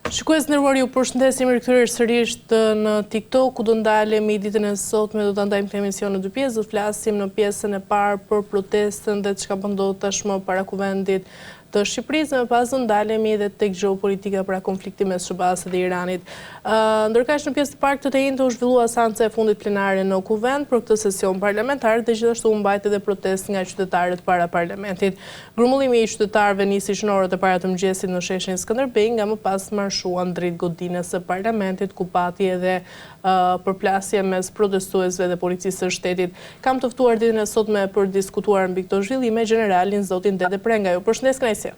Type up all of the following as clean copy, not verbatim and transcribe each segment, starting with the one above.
Shikues nderuar, ju përshëndesim rikthyer sërish në TikTok, ku do ndalemi ditën e sotme, do ta ndajmë këtë emision në dy pjesë, do të flasim në pjesën e parë për protestën dhe çka po ndodh tashmë para kuvendit të Shqipërisë, më pas do ndalemi edhe tek gjeopolitika pra konflikti mes SBA-s dhe Iranit. Ndërkaq në pjesë të parë këtë të njëjtë u zhvillua seanca e fundit plenare në kuvend për këtë sesion parlamentar dhe gjithashtu u mbajt edhe protestë nga qytetarët para parlamentit. Grumullimi i qytetarëve nisi në orët e para të mëngjesit në sheshin Skënderbej, nga më pas marshuan drejt godinës së parlamentit, ku pati edhe përplasje mes protestuesve dhe policisë së shtetit. Kam të ftuar ditën e sotme për diskutuar mbi këto zhvillime generalin zotin Dede Prenga. Ju përshëndes kënaqësi.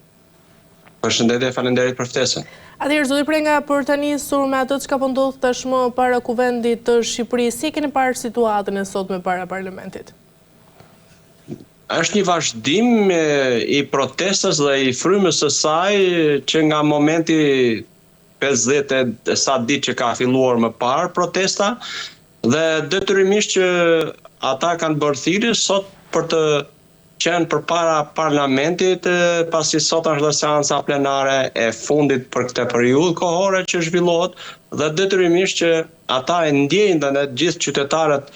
Përshëndetje, faleminderit për ftesën. Atëherë zoti Prenga, për të nisur me atë çka po ndodh tashmë para kuvendit të Shqipërisë, si keni parë situatën e sotme para parlamentit? Është një vazhdim i protestës dhe i frymës së saj që nga momenti 50 sa ditë që ka filluar më parë protesta dhe detyrimisht që ata kanë bërë thirrje sot për të qenë përpara parlamentit, pasi sot është dhe seanca plenare e fundit për këtë periudhë kohore që zhvillohet dhe detyrimisht që ata e ndjejnë dhe ne gjithë qytetarët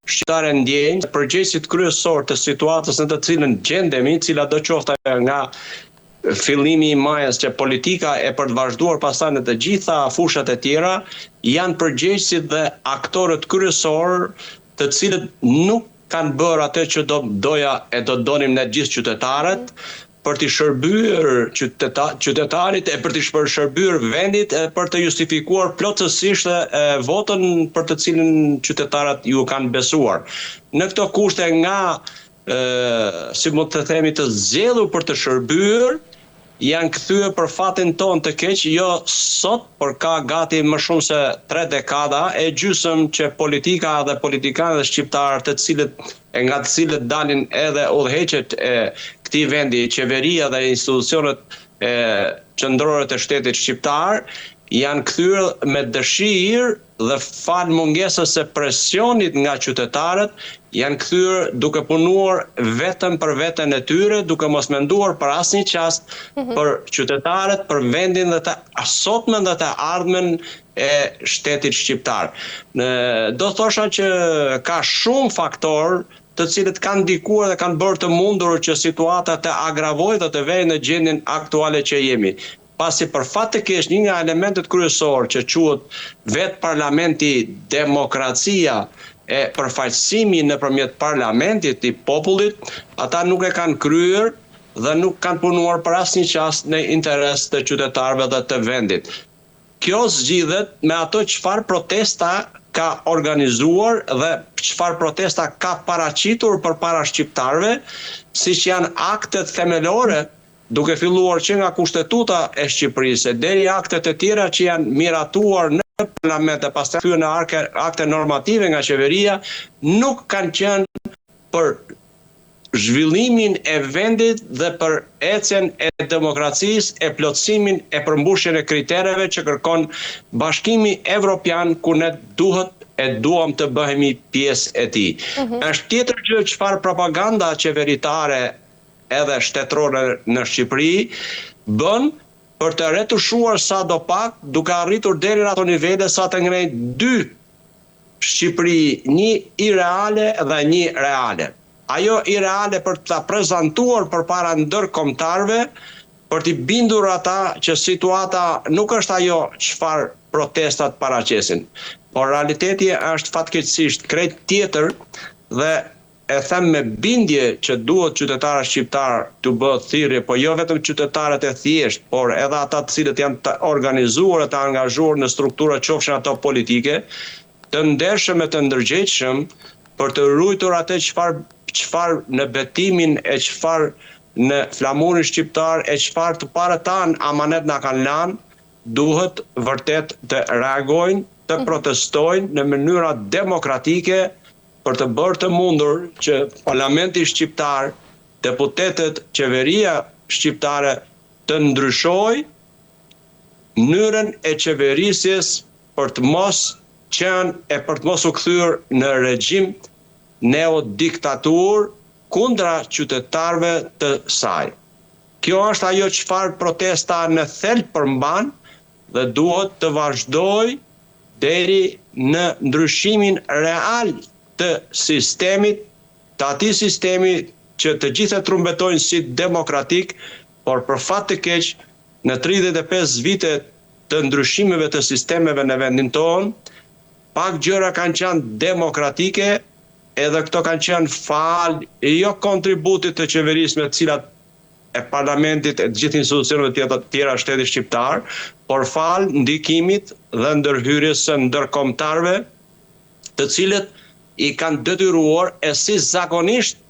shqiptarë ndjejnë përgjegjësit kryesor të situatës në të cilën gjendemi, cila do qoftë nga fillimi i majës që politika e për të vazhduar pastaj në të gjitha fushat e tjera, janë përgjegjësit dhe aktorët kryesor të cilët nuk kanë bërë atë që doja e do donim ne gjithë qytetarët për të shërbyer qytetarit e për të shërbyer vendit e për të justifikuar plotësisht votën për të cilën qytetarët ju kanë besuar. Në këto kushte nga si mund të themi të zgjedhur për të shërbyer, janë kthyer për fatin ton të keq, jo sot, por ka gati më shumë se 3 dekada e gjysmë që politika dhe politikanët shqiptarë nga të cilët dalin edhe udhëheqjet e këtij vendi, qeveria dhe institucionet qendrore të shtetit shqiptar, janë kthyer me dëshirë dhe fal mungesës së presionit nga qytetarët, janë kthyer duke punuar vetëm për veten e tyre, duke mos menduar për asnjë çast për qytetarët, për vendin dhe të sotmen dhe të ardhmen e shtetit shqiptar. Do thosha që ka shumë faktorë të cilët kanë ndikuar dhe kanë bërë të mundur që situata të agravojë dhe të vejë në gjendjen aktuale që jemi. Pasi për fat të keq një nga elementet kryesor që quhet vetë parlamenti, demokracia e përfaqësimi nëpërmjet parlamentit i popullit, ata nuk e kanë kryer dhe nuk kanë punuar për asnjë çast në interes të qytetarëve dhe të vendit. Kjo zgjidhet me ato çfarë protesta ka organizuar dhe çfarë protesta ka paraqitur përpara shqiptarëve, siç janë aktet themelore, duke filluar që nga kushtetuta e Shqipërisë deri aktet e tjera që janë miratuar në parlament e pastaj thyer në akte normative nga qeveria, nuk kanë qenë për zhvillimin e vendit dhe për ecjen e demokracisë, e plotësimin e përmbushjen e kritereve që kërkon Bashkimi Evropian, ku ne duam të bëhemi pjesë e tij. Është tjetër gjë çfarë propaganda qeveritare edhe shtetërore në Shqipëri bën për të retushuar sadopak, duke arritur deri në ato nivele sa të ngrejnë 2 Shqipëri, një ireale dhe një reale. Ajo ireale për ta prezantuar përpara ndërkombëtarëve, për t'i bindur ata që situata nuk është ajo çfarë protestat paraqesin. Por realiteti është fatkeqësisht krejt tjetër dhe e them me bindje që duhet qytetarët shqiptar të bëhet thirrje, po jo vetëm qytetarët e thjesht, por edhe ata të cilët janë të organizuar e të angazhuar në struktura qofshin ato politike, të ndershëm e të ndërgjegjshëm për të ruajtur atë çfarë në betimin e çfarë në flamurin shqiptar e çfarë të parët tanë amanet na kanë lanë, duhet vërtet të reagojnë, të protestojnë në mënyra demokratike për të bërë të mundur që parlamenti shqiptar, deputetët, qeveria shqiptare të ndryshojë mënyrën e qeverisjes për të mos qenë e për të mos u kthyer në regjim neodiktatur kundra qytetarëve të saj. Kjo është ajo çfarë protesta në thelb përmban, dhe duhet të vazhdoj deri në ndryshimin real të sistemit, të atij sistemi që të gjithë e trumbetojnë si demokratik, por për fat të keq, në 35 vite të ndryshimeve të sistemeve në vendin tonë, pak gjëra kanë qenë demokratike, edhe këto kanë qenë fal jo kontributit të qeverisë me të cilat e parlamentit e të gjithë institucioneve të tjera shtetit shqiptar, por fal ndikimit dhe ndërhyrjes së ndërkombëtarëve, të cilët i kanë detyruar e si zakonisht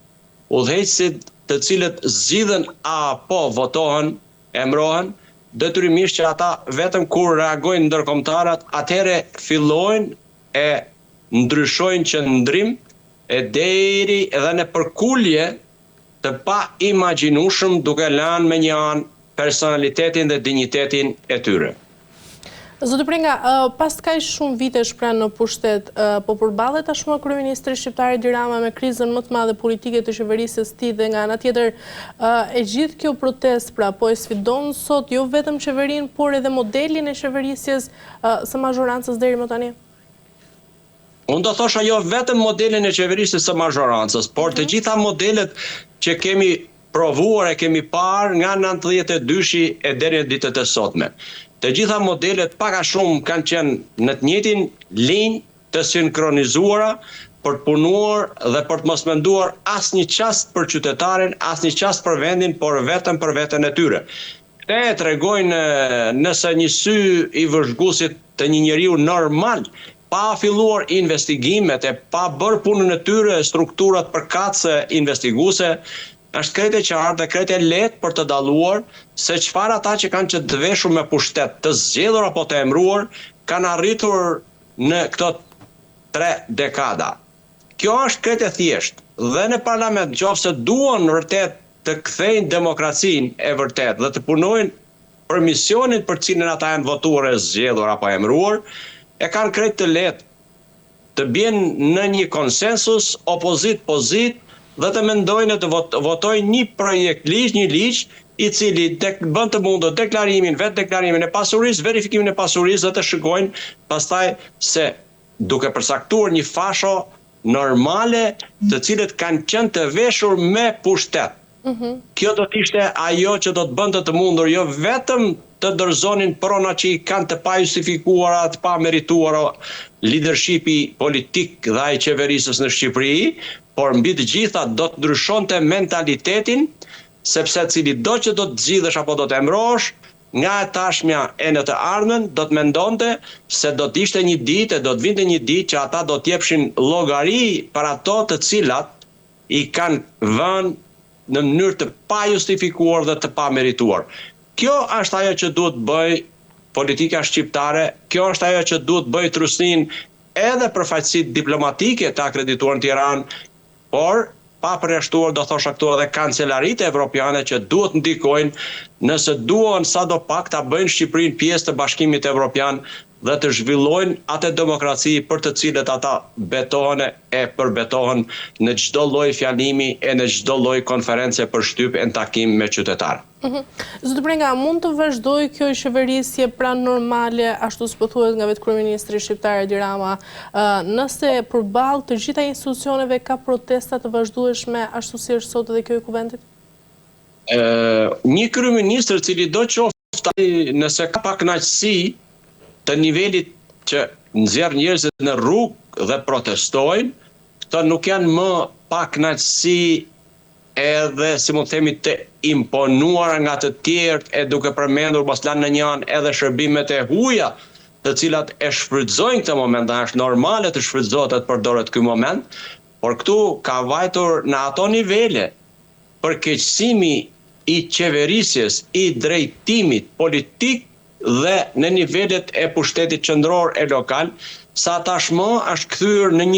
udhëheqësit të cilët zgjidhen apo votohen, emrohen, detyrimisht që ata vetëm kur reagojnë ndërkombëtarët, atëherë fillojnë e ndryshojnë qëndrim e deri edhe në përkulje të pa imagjinueshëm, duke lënë me një anë personalitetin dhe dinjitetin e tyre. Zoti Prenga, pas kaq shumë vitesh pra në pushtet, po përballet tashmë kryeministri shqiptar Edi Rama me krizën më të madhe politike të qeverisë së tij dhe nga ana tjetër e gjithë kjo protestë pra po e sfidon sot jo vetëm qeverinë, por edhe modelin e qeverisjes së mazhorancës deri më tani? Unë do thosha jo vetëm modelin e qeverisjes së mazhorancës, por të gjitha modelet që kemi provuar e kemi parë nga 92-shi e deri në ditët e sotme. Të gjitha modelet pak a shumë kanë qenë në të njëjtin linjë të sinkronizuara për të punuar dhe për të mos menduar asnjë çast për qytetarin, asnjë çast për vendin, por vetëm për veten e tyre. Këte e tregojnë nëse një sy i vëzhguesit të një njeriu normal, pa filluar investigimet e pa bërë punën e tyre strukturat përkatëse investiguese, është krejt e qartë dhe krejt e lehtë për të dalluar se çfarë ata që kanë që të veshur me pushtet, të zgjedhur apo të emëruar, kanë arritur në këto 3 dekada. Kjo është krejt e thjeshtë dhe në parlament, nëse duan vërtet të kthejnë demokracinë e vërtet dhe të punojnë për misionin për cilin ata janë votuar e zgjedhur apo emëruar, e kanë krejt të lehtë të bien në një konsensus opozit-pozit dhe të mendojnë të votojnë një projekt ligj, një ligj i cili bën të mundur deklarimin e pasurisë, verifikimin e pasurisë dhe të shikojnë pastaj se duke përcaktuar një fasho normale të cilët kanë qenë të veshur me pushtet. Kjo do të ishte ajo që do të bënte të mundur jo vetëm të dorëzonin prona që i kanë të pa justifikuara, të pa merituara leadershipi politik dhe ai qeverisës në Shqipëri, por mbi të gjitha do të ndryshonte mentalitetin, sepse cili do që do të zgjidhesh apo do të emrohesh, nga e tashmja e në të ardhmen do të mendonte se do të ishte një ditë, do të vinte një ditë që ata do të jepshin llogari për ato të cilat i kanë vënë në mënyrë të pa justifikuar dhe të pa merituar. Kjo është ajo që duhet bëj politika shqiptare, kjo është ajo që duhet bëj trusnin edhe për faqësitë diplomatike të akredituar në Tiranë, por pa përjashtuar do thosha këtu edhe kancelaritë evropiane që duhet ndikojnë nëse duan sadopak ta bëjnë Shqipërinë pjesë të Bashkimit Evropian dhe të zhvillojnë atë demokraci për të cilët ata betohen e përbetohen në çdo lloj fjalimi e në çdo lloj konferencë për shtyp e në takim me qytetarë. Zoti Prenga, mund të vazhdoj kjo qeverisje pra normale, ashtu si po thuhet nga vetë kryeministri shqiptar Edi Rama, nëse përballë të gjitha institucioneve ka protesta të vazhdueshme ashtu si është sot edhe kjo i kuventit? Një kryeministër cili do qoftë nëse ka pak kënaqësi të nivelit që nxjerr njerëzit në rrugë dhe protestojnë, këto nuk janë më pa kënaqësi edhe, si mund të themi, të imponuar nga të tjerë e duke përmendur mos lanë në një anë edhe shërbimet e huaja, të cilat e shfrytëzojnë këtë moment, dhe është normale të shfrytëzohet të përdoret ky moment, por këtu ka vajtur në ato nivele përkeqësimi i qeverisjes, i drejtimit politik dhe në nivelet e pushtetit qendror e lokal, sa tashmë është kthyer në një